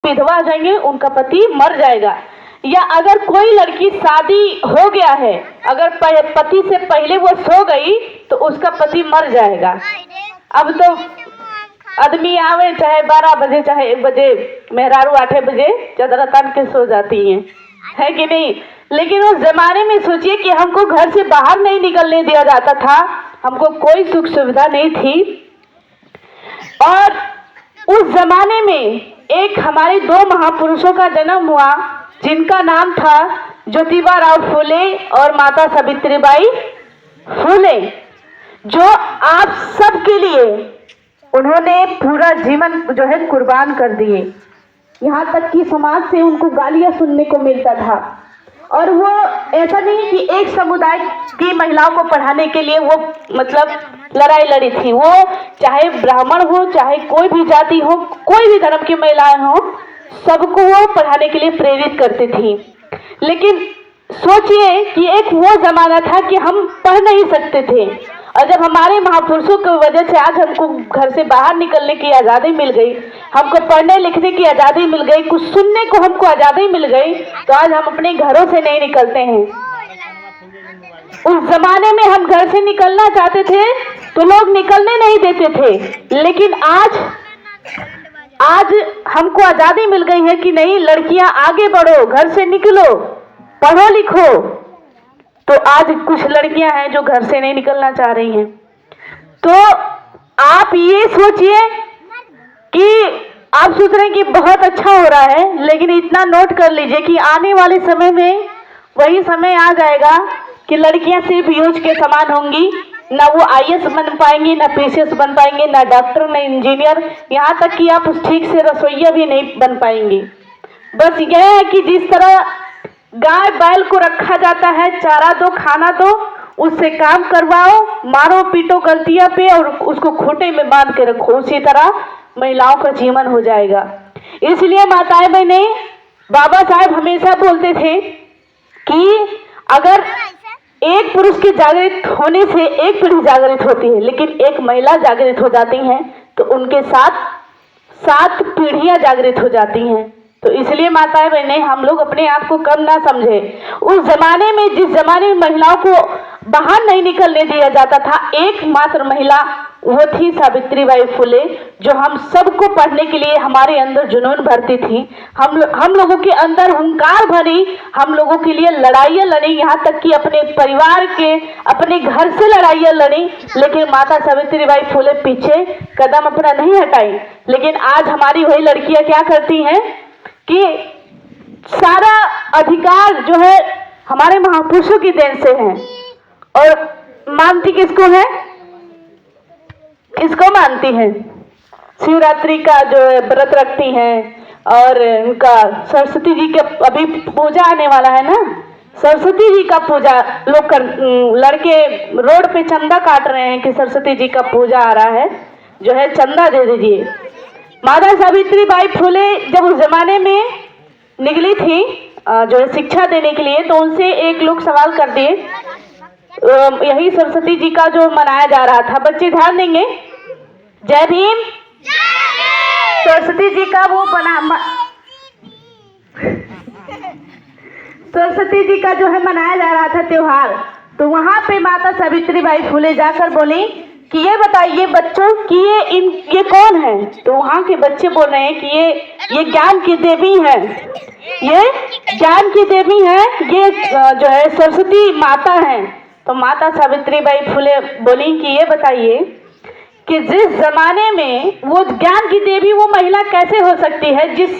विधवा हो जाएंगे, उनका पति मर जाएगा। या अगर कोई लड़की शादी हो गया है, अगर पति से पहले वो सो गई तो उसका पति मर जाएगा। अब तो आदमी आवे चाहे 12 बजे चाहे 1 बजे, मेहरारू 8 बजे चादर तान के सो जाती है कि नहीं। लेकिन उस जमाने में सोचिए कि हमको घर से बाहर नहीं निकलने दिया जाता था, हमको कोई सुख सुविधा नहीं थी। और उस जमाने में एक हमारे 2 महापुरुषों का जन्म हुआ, जिनका नाम था ज्योतिबा राव फुले और माता सावित्रीबाई फुले, जो आप सबके लिए उन्होंने पूरा जीवन जो है कुर्बान कर दिए। यहाँ तक कि समाज से उनको गालियां सुनने को मिलता था। और वो ऐसा नहीं कि एक समुदाय की महिलाओं को पढ़ाने के लिए वो मतलब लड़ाई लड़ी थी, वो चाहे ब्राह्मण हो, चाहे कोई भी जाति हो, कोई भी धर्म की महिलाएं हो, सबको वो पढ़ाने के लिए प्रेरित करती थी। लेकिन सोचिए कि एक वो जमाना था कि हम पढ़ नहीं सकते थे, और जब हमारे महापुरुषों की वजह से आज हमको घर से बाहर निकलने की आज़ादी मिल गई, हमको पढ़ने लिखने की आज़ादी मिल गई, कुछ सुनने को हमको आज़ादी मिल गई, तो आज हम अपने घरों से नहीं निकलते हैं। उस जमाने में हम घर से निकलना चाहते थे तो लोग निकलने नहीं देते थे। लेकिन आज हमको आज़ादी मिल गई है कि नहीं, लड़कियां आगे बढ़ो, घर से निकलो, पढ़ो लिखो। तो आज कुछ लड़कियां हैं जो घर से नहीं निकलना चाह रही हैं। तो आप ये सोचिए कि आप सोच रहे हैं कि बहुत अच्छा हो रहा है, लेकिन इतना नोट कर लीजिए कि आने वाले समय में वही समय आ जाएगा कि लड़कियां सिर्फ यूज के समान होंगी, ना वो आईएएस बन पाएंगी, ना पीसीएस बन पाएंगे, ना डॉक्टर, ना इंजीनियर, यहाँ तक कि आप ठीक से रसोइया भी नहीं बन पाएंगी। बस यह है कि जिस तरह गाय बैल को रखा जाता है, चारा दो, खाना दो, उससे काम करवाओ, मारो पीटो गलतियां पे और उसको खूंटे में बांध के रखो, उसी तरह महिलाओं का जीवन हो जाएगा। इसलिए माताएं बहनें, बाबा साहब हमेशा बोलते थे कि अगर एक पुरुष के जागृत होने से एक पीढ़ी जागृत होती है, लेकिन एक महिला जागृत हो जाती हैं तो उनके साथ 7 पीढ़ियां जागृत हो जाती हैं। तो इसलिए माताएं बहनें, हम लोग अपने आप को कम ना समझें। उस जमाने में, जिस जमाने में महिलाओं को बाहर नहीं निकलने दिया जाता था, एकमात्र महिला वो थी सावित्रीबाई फुले, जो हम सबको पढ़ने के लिए हमारे अंदर जुनून भरती थी। हम लोगों के अंदर हुंकार भरी, हम लोगों के लिए लड़ाइयाँ लड़ी, यहाँ तक कि अपने परिवार के, अपने घर से लड़ाइयाँ लड़ी। लेकिन माता सावित्रीबाई फुले पीछे कदम अपना नहीं हटाई। लेकिन आज हमारी वही लड़कियाँ क्या करती हैं कि सारा अधिकार जो है हमारे महापुरुषों की देन से है। और मानती किसको है? किसको मानती हैं? शिवरात्रि का जो व्रत रखती हैं, और उनका सरस्वती जी के अभी पूजा आने वाला है ना, सरस्वती जी का पूजा लोग कर, लड़के रोड पे चंदा काट रहे हैं कि सरस्वती जी का पूजा आ रहा है, जो है चंदा दे दीजिए। माता सावित्रीबाई फुले जब उस जमाने में निकली थी जो है शिक्षा देने के लिए, तो उनसे एक लोग सवाल कर दिए, यही सरस्वती जी का जो मनाया जा रहा था, बच्चे ध्यान देंगे, जय भीम। सरस्वती जी का वो सरस्वती जी का जो है मनाया जा रहा था त्योहार। तो वहां पे माता सावित्रीबाई फुले जाकर बोली कि ये बताइए बच्चों कि ये कौन है? तो वहाँ के बच्चे बोल रहे हैं कि ये ज्ञान की देवी है, ये ज्ञान की देवी है, ये जो है सरस्वती माता है। तो माता सावित्रीबाई फुले बोली कि ये बताइए कि जिस जमाने में वो ज्ञान की देवी वो महिला कैसे हो सकती है, जिस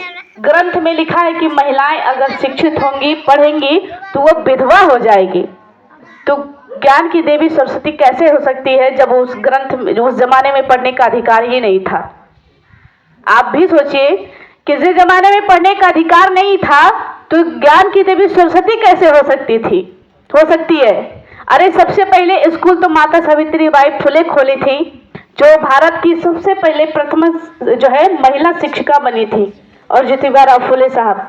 ग्रंथ में लिखा है कि महिलाएं अगर शिक्षित होंगी, पढ़ेंगी तो वो विधवा हो जाएगी। तो ज्ञान की देवी सरस्वती कैसे हो सकती है जब उस ग्रंथ में, उस जमाने में पढ़ने का अधिकार ही नहीं था। आप भी सोचिए कि जिस जमाने में पढ़ने का अधिकार नहीं था तो ज्ञान की देवी सरस्वती कैसे हो सकती है। अरे सबसे पहले स्कूल तो माता सावित्रीबाई फुले खोली थी, जो भारत की सबसे पहले प्रथम जो है महिला शिक्षिका बनी थी, और ज्योतिबा राव फुले साहब।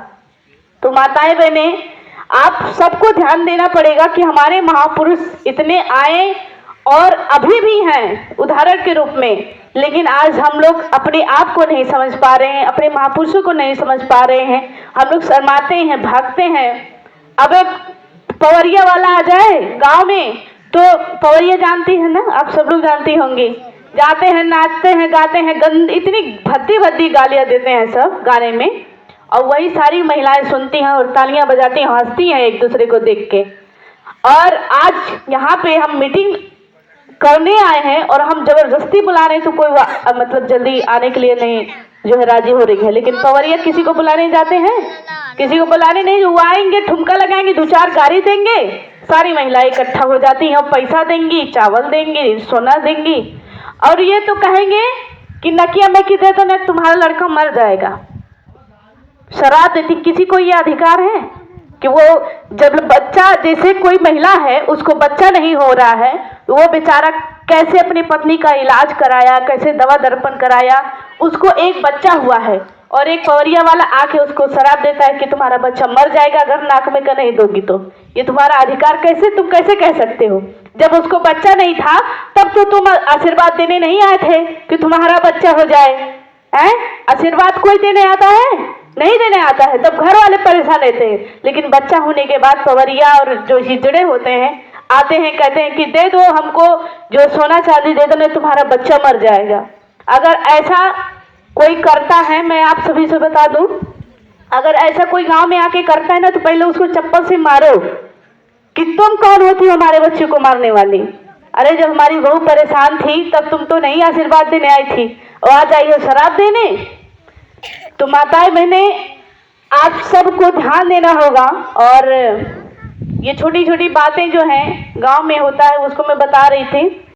तो माताएं बहनें, आप सबको ध्यान देना पड़ेगा कि हमारे महापुरुष इतने आए और अभी भी हैं उदाहरण के रूप में। लेकिन आज हम लोग अपने आप को नहीं समझ पा रहे हैं, अपने महापुरुषों को नहीं समझ पा रहे हैं। हम लोग शर्माते हैं, भागते हैं। अब एक पवरिया वाला आ जाए गांव में, तो पवरिया जानती है ना, आप सब लोग जानती होंगी। जाते हैं, नाचते हैं, गाते हैं, इतनी भद्दी भद्दी गालियां देते हैं सब गाने में, और वही सारी महिलाएं सुनती हैं और तालियां बजाती हैं, हंसती हैं एक दूसरे को देख के। और आज यहाँ पे हम मीटिंग करने आए हैं और हम जबरदस्ती बुला रहे हैं, तो कोई मतलब जल्दी आने के लिए नहीं जो है राजी हो रही है। लेकिन पवरिया किसी को बुलाने जाते हैं, किसी को बुलाने नहीं, वो आएंगे, ठुमका लगाएंगे, 2-4 गाड़ी देंगे, सारी महिलाएं इकट्ठा हो जाती हैं, पैसा देंगी, चावल देंगी, सोना देंगी, और ये तो कहेंगे कि नकिया में की दे तो न तुम्हारा लड़का मर जाएगा। शराब देती। किसी को ये अधिकार है कि वो जब बच्चा, जैसे कोई महिला है उसको बच्चा नहीं हो रहा है, वो बेचारा कैसे अपनी पत्नी का इलाज कराया, कैसे दवा दर्पण कराया, उसको एक बच्चा हुआ है, और एक पवरिया वाला आके उसको शराब देता है कि तुम्हारा बच्चा मर जाएगा अगर नाक में का नहीं दोगी तो। ये तुम्हारा अधिकार कैसे, तुम कैसे कह सकते हो? जब उसको बच्चा नहीं था तब तो तुम आशीर्वाद देने नहीं आए थे कि तुम्हारा बच्चा हो जाए। हैं? आशीर्वाद कोई देने आता है? नहीं देने आता है, तब घर वाले परेशान रहते हैं। लेकिन बच्चा होने के बाद पवरिया और जो हिजड़े होते हैं आते हैं, कहते हैं कि दे दो हमको, जो सोना चांदी दे दो, नहीं तुम्हारा बच्चा मर जाएगा। अगर ऐसा कोई करता है, मैं आप सभी से बता दूं, अगर ऐसा कोई गांव में आके करता है ना, तो पहले उसको चप्पल से मारो कि तुम कौन होती हो हमारे बच्चे को मारने वाली। अरे जब हमारी बहू परेशान थी तब तुम तो नहीं आशीर्वाद देने आई थी, और आज आई हो शराब देने। तो माताएं बहने, आप सबको ध्यान देना होगा। और ये छोटी छोटी बातें जो हैं गांव में होता है उसको मैं बता रही थी।